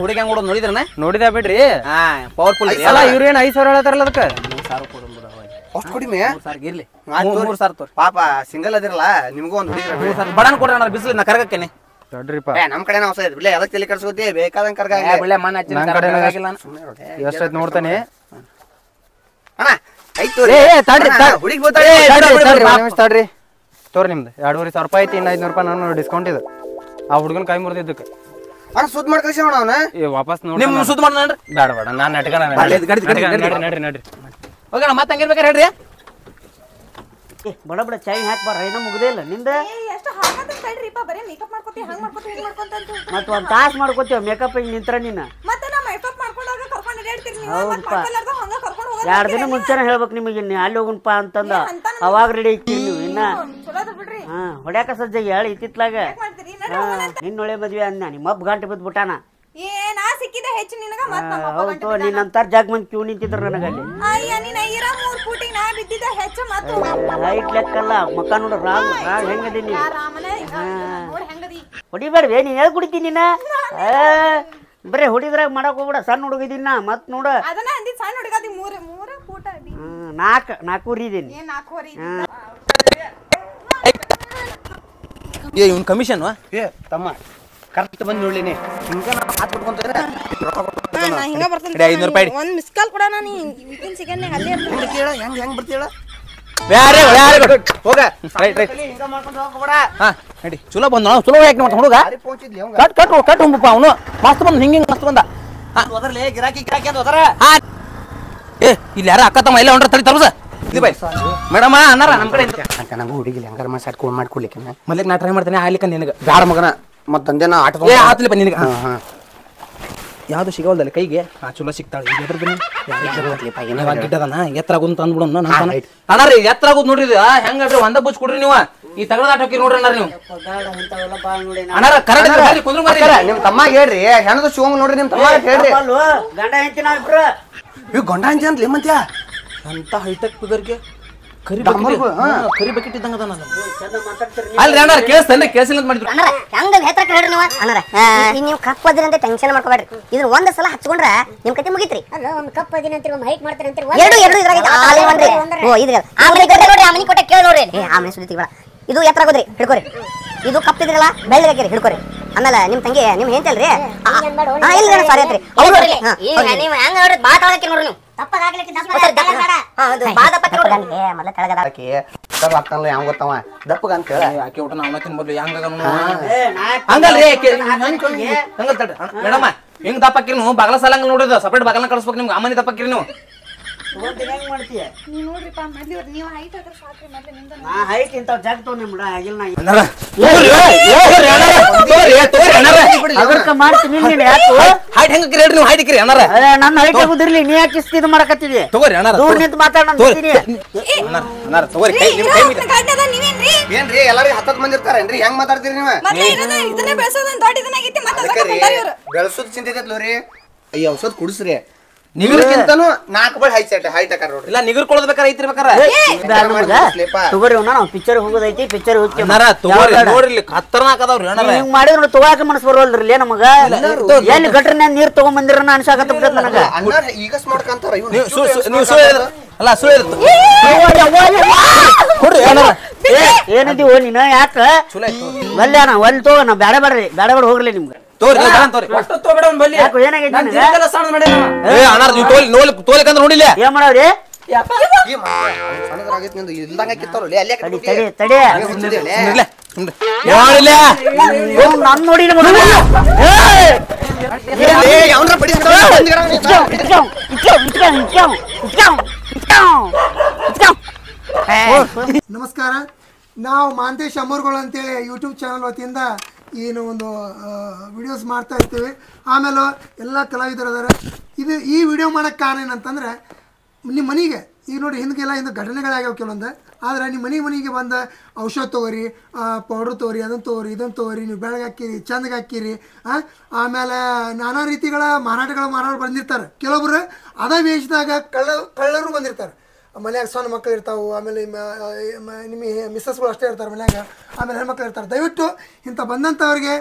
ಹುಡುಗ ಹೆಂಗ್ ಓಡೋದ್ ನೋಡಿದ್ರನ ನೋಡಿದ ಬಿಡ್ರಿ ಪವರ್ಫುಲ್ ಅಲ್ಲ ಇವ್ರೇನ್ 5,000 ಹೇಳತ್ತಾರಲ್ಲ ಅದಕ್ಕೆ ಅಷ್ಟು ಕಡಿಮೆ ಇರ್ಲಿ 3,000 ತೋರಿ ಪಾಪ ಸಿಂಗಲ್ ಅದಿರಲ್ಲ ನಿಮ್ಗೂ ಒಂದು ಹುಡುಗಿ ಬಡನ್ ಕೊಡ್ರಿ ಅಣ್ಣ ಬಿಸಿಲು ನಾ ಕರ್ಗಕ್ಕೇನೆ ನೋಡ್ರಿಪ್ಪ ನಮ್ ಕಡೆ ನಾವು ಬಿಡ್ಲೆ ಅದಕ್ಕೆ ತಲೆ ಕರ್ಸ್ಕೋತಿ ಬೇಕಾದಂಗ್ ಕರ್ಗ ಬಿಳ್ಳೆ ಮಣ್ಣು ಹಚ್ಚಿ ಎಷ್ಟೈತ್ ನೋಡ್ತಾನೆ ಅಣ್ಣ ಐತು ಹುಡುಗಿ ತಡ್ರಿ ತೋರಿ ನಿಮ್ದು 2,500 ರೂಪಾಯಿ ಐತಿ ಇನ್ನು 500 ರೂಪಾಯಿ ನಾನು ಡಿಸ್ಕೌಂಟ್ ಇದೆ ಆ ಹುಡುಗನ ಕೈ ಮುರಿದಿದ್ದಕ್ಕೆ ಅಣ್ಣ ಸುದ್ದಿ ಮಾಡಿ ಕಳ್ಸಿ ಅವನ ವಾಪಸ್ ನೋಡಿ ನಿಮ್ ಸುದ್ದಿ ಮಾಡೋಣ ಬೇಡ ಬೇಡ ನಾನು ನಡ್ರಿ ನಡ್ರಿ ಓಕೆ ಮತ್ತೆ ಹಂಗಿರ್ಬೇಕಾರೆ ಹೇಳ್ರಿ ಬಡ ಬಡ ಚಾಯ್ ಹಾಕ್ಬಾರ ಏನೋ ಮುಗ್ದೇ ಇಲ್ಲ ನಿಂದ ಮತ್ತ ಒಂದ್ ತಾಸ್ ಮಾಡ್ಕೋತೀವ ಮೇಕಪ್ ಹಿಂಗ್ ನಿಂತ್ರ ನೀನ ಹೌದಪ್ಪ 2 ದಿನ ಮುಂಚೆನೆ ಹೇಳ್ಬೇಕು ನಿಮಗೆ ಅಲ್ಲಿ ಹೋಗುಣಪ್ಪ ಅಂತಂದ ಅವಾಗ ರೆಡಿ ಐತಿ ನೀವು ಇನ್ನ ಹೊಡ್ಯಾಕ ಸಜ್ಜಾಗಿ ಹೇಳಿ ಇತ್ತಿತ್ಲಾಗ ನಿನ್ನೊಳೆ ಮದ್ವೆ ಅಂದ ನಿಮ್ಮ ಮಬ್ಬ ಗಂಟೆ ಬಿದ್ಬಿಟ್ಟಾನ ಹೌದು ನಿನ್ನಂತಾರ ಜಾಗ ಮಂದಿ ಕ್ಯೂ ನಿಂತಿದ್ರ ನನಗಲ್ಲಿ ಹೈಟ್ ಲೆಕ್ಕಲ್ಲ ಮಕ್ಕ ನೋಡ ರಾಮ್ ಹೆಂಗದೀನಿ ಹೊಡಿಬೇಡ್ರಿ ನೀನ್ ಹೇಳ್ ಕುಡಿತೀನಿ ನೀನ ಬರೇ ಹೊಡಿದ್ರಾಗ ಮಾಡಕ್ ಹೋಗ್ಬಿಡ ಸಣ್ಣ ಹುಡುಗಿದ್ದೀನ ಮತ್ ನೋಡ ನಾಲ್ಕೂರಿ ಇದೀನಿ ಇವ್ನ ಕಮಿಷನ್ ಏ ತಮ್ಮ ಕರೆಕ್ಟ್ ಬಂದು ನೋಡ್ಲಿನಿ ಹಿಂಗ ಹಾತ್ ಬಿಟ್ಕೊಂತಾರೆ ನಾ ಹಿಂಗ ಬರ್ತೇನೆ 500 ರೂಪಾಯಿ ಒಂದ್ ಮಿಸ್ ಕಾಲ್ ಕೊಡ ನಾನು ವಿತಿನ್ ಸೆಕೆಂಡ್ ನಾಗ ಅಲ್ಲೇ ಇರ್ತೀನಿ ಕೇಳ ಹೆಂಗ್ ಬರ್ತೀಳ ಹೋಗ ರೈಟ್ ಹಿಂಗ ಮಾಡ್ಕೊಂಡು ಹೋಗ್ಬೇಡ ಹಾ ನಡಿ ಚಲೋ ಬಂದ ಚಲೋ ಯಾಕೆ ಮತ್ತೆ ಹುಡುಗ ಪೋಂಚಿದ್ಲಿ ಅವಂಗ ಕಟ್ ಹುಂಬಪ್ಪ ಅವನು ಮಸ್ತ್ ಬಂದ ಹಿಂಗ ಮಸ್ತ್ ಬಂದ ಹೋದರ್ಲೆ ಗಿರಾಕಿ ಅಂತ ಹೋದರ ಏ ಇಲ್ಲಿ ಯಾರ ಅಕ್ಕ ತಮ್ಮ ಎಲ್ಲ ಹೊಂಡ್ರ ತಡಿ ತರ್ಬಸ ಇಲ್ಲಿ ಬೈ ಮೇಡಮ್ ಅನ್ನಾರ ನಮ್ಮ ಕಡೆ ಅಂತ ನಂಗೂ ಹುಡುಗಿಲ್ಲ ಹೆಂಗಾರ ಮಾಸಾಟ್ ಕೋಡ್ ಮಾಡ್ಕೊಡ್ಲಿಕ್ಕೆ ಮಲ್ಲಿಕ್ ನಾ ಟ್ರೈ ಮಾಡ್ತೇನೆ ಆಗ್ಲಿಕ್ಕ ನಿನಗೆ ಬ್ಯಾಡ ಮಗನ ಮತ್ತ ತಂದೆನ ಆಟ ಏ ಆತ್ಲಿಪ್ಪ ನಿನಗೆ ಯಾವ್ದು ಸಿಗೋಲ್ದಲ್ಲ ಕೈಗೆ ಚಲೋ ಸಿಗ್ತಾಳೆ ಈಗ ಎದ್ರ ಬನ್ನಿ ಗಿಡ್ಡದನ ಎತ್ತರ ಆಗೋದು ತಂದ್ಬಿಡು ಅಣ್ಣ ರೀ ಎತ್ತರ ಆಗೋದು ನೋಡ್ರಿ ಹೆಂಗ್ರಿ ಒಂದ ಬುಚ್ ಕೊಡ್ರಿ ನೀವು ಈ ತಗದಾಟ ಹೋಗಿ ನೋಡ್ರಿ ಅಣ್ಣ ನೀವು ಅಣ್ಣಾರ ಕರೆಕ್ಟ್ ಕುಂದ್ರ ಮಾರಿ ನಿಮ್ ತಮ್ಮ ಹೇಳ್ರಿ ಹೆಣದ ಶಿವಮ್ ನೋಡ್ರಿ ನಿಮ್ ತಮ್ಮ ಹೇಳ್ರಿ ಗಂಡ ಹೆಂಡತಿ ನಾವಿಬ್ರು ಇವ್ ಗಂಡ ಅಂತ ಮಂತ್ಯ ಅಂತ ಹೈಟೆಕ್ ಪುದರ್ಗೆ ಕರಿ ಬಕೆಟ್ ಇದ್ದಂಗ ಅದ ನಾನು ಚಂದ ಮಾತಾಡ್ತೀರಿ ಅಲ್ರಿ ಅಣ್ಣ ಕೇಳಿಸ್ತೇನೆ ಕೇಳಿಸಿಲ್ಲ ಅಂತ ಮಾಡಿದ್ರು ಅಣ್ಣಾರ ಹೆಂಗ ಹೆತ್ರ ಹೇಳ್ರಿ ನೀವು ಅಣ್ಣಾರ ಈಗ ನೀವು ಕಪ್ ಅದಿನ ಅಂತ ಟೆನ್ಷನ್ ಮಾಡ್ಕೋಬೇಡ್ರಿ ಇದನ್ನ ಒಂದ್ ಸಲ ಹಚ್ಕೊಂಡ್ರ ನಿಮ್ ಕತೆ ಮುಗಿತ್ರಿ ಅಲ್ಲ ಒಂದ್ ಕಪ್ ಅದಿನ ಅಂತ ಒಂದ್ ಹೈಟ್ ಮಾಡ್ತಾರೆ ಅಂತ ಎರಡು ಇದ್ರಾಗ ಆಲೆ ಒಂದ್ರಿ ಓ ಇದ್ರಿ ಆ ಮನೆ ಕೊಟ್ಟೆ ನೋಡ್ರಿ ಆ ಮನೆ ಕೊಟ್ಟೆ ಕೇಳಿ ನೋಡ್ರಿ ಏ ಆ ಮನೆ ಸುದ್ದಿ ತೆಗಿಬೇಡ ಇದು ಎತ್ತರ ಆಗೋದ್ರಿ ಹಿಡ್ಕೋರಿ ಇದು ಕಪ್ ಇದ್ರಲ್ಲ ಬೆಳ್ಳಗಾಕಿರಿ ಹಿಡ್ಕೋರಿ ಆಮೇಲೆ ನಿಮ್ ತಂಗಿ ನಿಮ್ ಹೇಳ್ತಲ್ರಿ ಇಲ್ಲ ಸಾರಿ ಅಂತ್ರಿ ನೀವು ಹೆಂಗ ನೋಡ್ರಿ ಬಾ ತಳಕ್ಕೆ ನೋಡ್ರಿ ನೀವು ತಪ್ಪಾಗ್ಲಿಕ್ಕೆ ಮೊದಲ ಕೆಳಗದ ಆಕಿ ಸರ್ ಆಗ್ತಾನಲ್ಲ ಯಾವ ಗೊತ್ತವ ದಪ್ಪಗ ಅಂತ ಹೇಳ ಆಕೆ ಊಟ ನಾವು ತಿನ್ಬೋದು ಹಂಗಲ್ರಿ ಹಂಗಲ್ ತಡ್ರಿ ಮೇಡಮ್ ಹೆಂಗ್ ದಪ್ಪಕ್ಕಿರಿ ನೀವು ಬಾಗಲ ಸಾಲಂಗ ನೋಡಿದ ಸಪ್ರೇಟ್ ಬಾಗಲನ ಕಳಿಸ್ಬೇಕು ನಿಮ್ಗೆ ಅಮ್ಮನಿ ದಪ್ಪಕ್ಕಿರಿ ನೀವು ಹೆಂಗ್ ಮಾಡ್ತೀಯ ನೀವು ನೋಡ್ರಿಪ್ಪ ಮೊದ್ಲು ನೀವು ಹೈಟ್ ಆದ್ರೆ ಸಾಕ್ರಿ ಮೊದ್ಲು ನಿಮ್ದು ನಾ ಹೈಟ್ ಇಂತ ಜಾಗ್ತಾವ್ ನಿಮ್ಡ ಆಗಿಲ್ಲ ಅದಕ್ಕ ಮಾಡ್ತೀನಿ ನೀನ್ ಯಾಕು ಹೈಟ್ ಹೆಂಗ ಹೇಳ್ರಿ ನೀವು ಹೈಟ್ ಇಕ್ರಿ ಅಣ್ಣಾರ ನನ್ನ ಹೈಟ್ ಆಗುದಿರ್ಲಿ ನೀ ಯಾಕೆ ಇಷ್ಟು ಇದು ಮಾಡಕತ್ತಿದಿ ತಗೋರಿ ಅಣ್ಣಾರ ದೂರ ನಿಂತು ಮಾತಾಡ ಅಣ್ಣಾರ ತಗೋರಿ ಕೈ ನಿಮ್ ಕೈ ಮುಗಿದ ನೀವೇನ್ರಿ ಏನ್ರಿ ಎಲ್ಲಾರು 10 ಮಂದಿ ಇರ್ತಾರೇನ್ರಿ ಹೆಂಗ್ ಮಾತಾಡ್ತೀರಿ ನೀವು ಮೊದ್ಲು ಇದನ್ನೇ ಬೆಳೆಸೋದು ದೊಡ್ಡ ಇದನ್ನಾಗೈತಿ ಮತ್ತೆ ಬೆಳಸೋದ್ ಚಿಂತೆ ಐತಲ್ರಿ ಅಯ್ಯ ಔಷಧ ಕುಡಿಸ್ರಿ ನಿಗರ್ಕಿಂತನೂ 4 ಬಳ ಹೈಟ್ ಹಾಕಾರ ನೋಡ್ರಿ ಇಲ್ಲ ನಿಗರ್ ಕೊಡೋದ್ಬೇಕಾರೆ ಐತ್ರಿ ಬೇಕಾರ ತಗೋರಿ ನಾವು ಪಿಕ್ಚರ್ ಹೋಗೋದೈತಿ ಪಿಕ್ಚರ್ ಹೋಗ್ತೀವಿ ಅಣ್ಣಾರ ತಗೋರಿ ನೋಡ್ರಿ ಖತರ್ನಾಕ್ ಅದಾವ್ರಿ ಅಣ್ಣಾರ ಹಿಂಗ್ ಮಾಡಿದ್ರ ತಗೋಕ ಮನಸ್ ಬರೋಲ್ರಿ ನಮಗ ಎಲ್ಲಿ ಗಟ್ರನ್ಯಾಗ ನೀರ್ ತಗೊಂಡ್ ಬಂದಿರ ಅನ್ಸಾಕತ್ತ ಬಿಡ್ತದ ನನಗ ಅಣ್ಣಾರ ಈಗಸ್ ಮಾಡ್ಕಂತಾರ ನೀವು ಸುಳ್ಳು ಹೇಳಿದ್ರ ಅಲ್ಲ ಸುಳ್ಳು ಹೇಳಿದ್ರು ಕೊಡ್ರಿ ಅಣ್ಣಾರ ಏನದೀವೋ ನೀನ ಯಾಕ ಒಲ್ಲೆ ಅಣ್ಣ ಒಲ್ ತಗೋ ನಾ ಬ್ಯಾಡ ಬೇಡ ಹೋಗ್ಲಿ ನಿಮ್ಗೆ ಯಾಕೆ ಏನಾಗೈತಿ ಅಣ್ಣಾರ ನೀವು ತೋಲಿಕಂದ್ರ ನೋಡಿಲ್ಲ ಏನ್ ಮಾಡವ್ರಿ ಸಣ್ಣದಾಗೈತಿ ನಿಂದು ಇಲ್ದಂಗ ಕಿತ್ತಾರಲ್ಲ ಅಲ್ಲೇ ತಡಿ ನನ್ ನೋಡಿ ನಮಸ್ಕಾರ ನಾವು ಮಾಂತೇಶ್ ಅಮರ್ಗಳು ಅಂತೇಳಿ ಯೂಟ್ಯೂಬ್ ಚಾನಲ್ ವತಿಯಿಂದ ಏನು ಒಂದು ವಿಡಿಯೋಸ್ ಮಾಡ್ತಾ ಇರ್ತೀವಿ ಆಮೇಲೆ ಎಲ್ಲ ಕಲಾವಿದರು ಅದಾರ ಇದು ಈ ವಿಡಿಯೋ ಮಾಡೋಕ್ಕೆ ಕಾರಣ ಏನಂತಂದ್ರೆ ನಿಮ್ಮ ಮನೆಗೆ ಈಗ ನೋಡಿ ಹಿಂದಕ್ಕೆಲ್ಲ ಹಿಂದೆ ಘಟನೆಗಳಾಗ್ಯಾವ ಕೆಲವೊಂದು ಆದರೆ ನಿಮ್ಮ ಮನೆಗೆ ಬಂದ ಔಷಧ ತೊಗೋರಿ ಪೌಡ್ರ್ ತೊಗೋರಿ ಅದನ್ನು ತೊಗೋರಿ ಇದನ್ನು ತೊಗೋರಿ ನೀವು ಬೆಳಗ್ಗೆ ಹಾಕಿರಿ ಚಂದಗೆ ಹಾಕಿರಿ ಆಮೇಲೆ ನಾನಾ ರೀತಿಗಳ ಮಾರಾಟಗಳು ಬಂದಿರ್ತಾರೆ ಕೆಲವೊಬ್ರು ಅದೇ ವೇಷದಾಗ ಕಳ್ಳರು ಬಂದಿರ್ತಾರೆ ಮನ್ಯಾಗ ಸಣ್ಣ ಮಕ್ಕಳು ಇರ್ತಾವೆ ಆಮೇಲೆ ನಿಮ್ಮ ಮಿಸ್ಸಸ್ಗಳು ಅಷ್ಟೇ ಇರ್ತಾರೆ ಮನ್ಯಾಗ ಆಮೇಲೆ ಹೆಣ್ಮಕ್ಳು ಇರ್ತಾರೆ ದಯವಿಟ್ಟು ಇಂಥ ಬಂದಂಥವ್ರಿಗೆ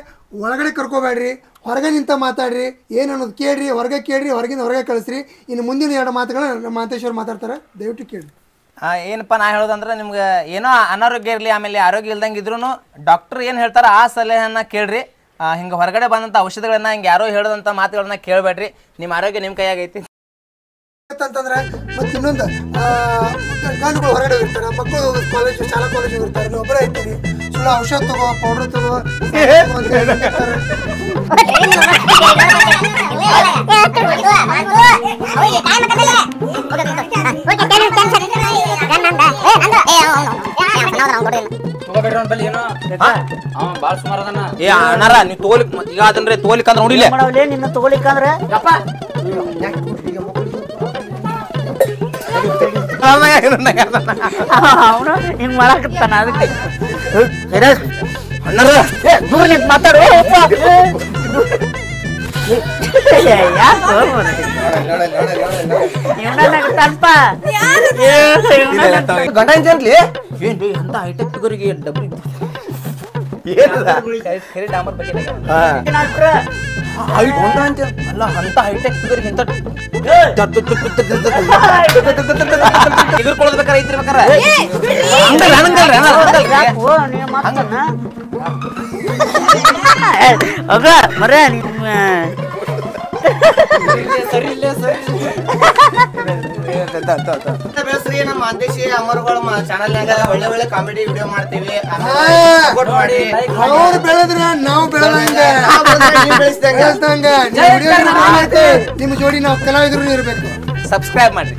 ಒಳಗಡೆ ಕರ್ಕೋಬೇಡ್ರಿ ಹೊರಗೆ ನಿಂತ ಮಾತಾಡ್ರಿ ಏನು ಅನ್ನೋದು ಕೇಳ್ರಿ ಹೊರಗೆ ಹೊರಗಿಂದ ಹೊರಗೆ ಕಳಿಸ್ರಿ ಇನ್ನು ಮುಂದಿನ 2 ಮಾತುಗಳು ನಮ್ಮ ಮಾಂತೇಶ್ವರ್ ಮಾತಾಡ್ತಾರೆ ದಯವಿಟ್ಟು ಕೇಳಿ ಏನಪ್ಪ ನಾ ಹೇಳೋದಂದ್ರೆ ನಿಮ್ಗೆ ಏನೋ ಅನಾರೋಗ್ಯ ಇರಲಿ ಆಮೇಲೆ ಆರೋಗ್ಯ ಇಲ್ದಂಗೆ ಇದ್ರೂ ಡಾಕ್ಟರ್ ಏನು ಹೇಳ್ತಾರೆ ಆ ಸಲಹೆಯನ್ನು ಕೇಳ್ರಿ ಹಿಂಗೆ ಹೊರಗಡೆ ಬಂದಂಥ ಔಷಧಿಗಳನ್ನ ಹಿಂಗೆ ಯಾರೋ ಹೇಳೋದಂಥ ಮಾತುಗಳನ್ನ ಕೇಳಬೇಡ್ರಿ ನಿಮ್ಮ ಆರೋಗ್ಯ ನಿಮ್ಮ ಕೈಯಾಗೈತಿ ಅಂತಂದ್ರೆ ಮತ್ತೆ ಇನ್ನೊಂದು ಗಂಡುಗಳು ಹೊರಗಡೆ ಇರ್ತಾರೆ ಮಕ್ಕಳು ಶಾಲಾ ಕಾಲೇಜ್ ಇರ್ತಾರೆ ನೀವು ಒಬ್ಬರೇ ಇರ್ತೀರಿ ಸುಳ್ಳು ಔಷಧ ತಗೋ ಪೌಡರ್ ತಗೋ ಏ ಅಣ್ಣಾರ ನೀವು ತೋಲಿಕ್ ಈಗ ಅದನ್ರಿ ತೋಲಿಕಂದ್ರೆ ನೋಡಿಲ್ಲ ಮಾಡವ್ಲಿ ನಿನ್ನ ತಗೋಲಿಕ್ಕಂದ್ರ ಅವನು ಹಿಂಗ್ ಮಾಡಾಕತ್ತಾನ ಅದಕ್ಕೆ ಅಣ್ಣಾರ ದೂರ ನಿಂತು ಮಾತಾಡು ಇವನಪ್ಪ ಗಂಡ ಅಂತೇನ್ಲಿ ಏನ್ರಿ ಅಂತ ಹೈಟೆಕ್ ಟುಗರಿಗೆ ಡಬ್ರಿ ಖರೆ ಡಾಮರ್ ಬಗ್ಗೆ ಅಲ್ಲ ಅಂತ ಹೈಟೆಕ್ ಟುಗರಿಗೆ ಇಂತ ಎದುರ್ಕೊಳ್ಳೋದ್ಬೇಕಾರೆ ಐತ್ರಿ ಬೇಕಾರೆ ಹಂಗಲ್ರಿ ಹೋಗ ಮರ ನಿಮ್ಮ ಬೆಳೆಸ್ರಿ ನಮ್ಮ ಮಾಂತೇಶಿ ಅಮರ್ಗಳ ಚಾನಲ್ನಾಗ ಒಳ್ಳೆ ಒಳ್ಳೆ ಕಾಮಿಡಿ ವಿಡಿಯೋ ಮಾಡ್ತೀವಿ ಅವ್ರು ಬೆಳೆದ್ರ ನಾವು ಬೆಳೆದಂಗ ನಿಮ್ ಜೋಡಿ ನಾವು ಕಲಾವಿದ್ರು ಇರ್ಬೇಕು. ಸಬ್ಸ್ಕ್ರೈಬ್ ಮಾಡ್ರಿ.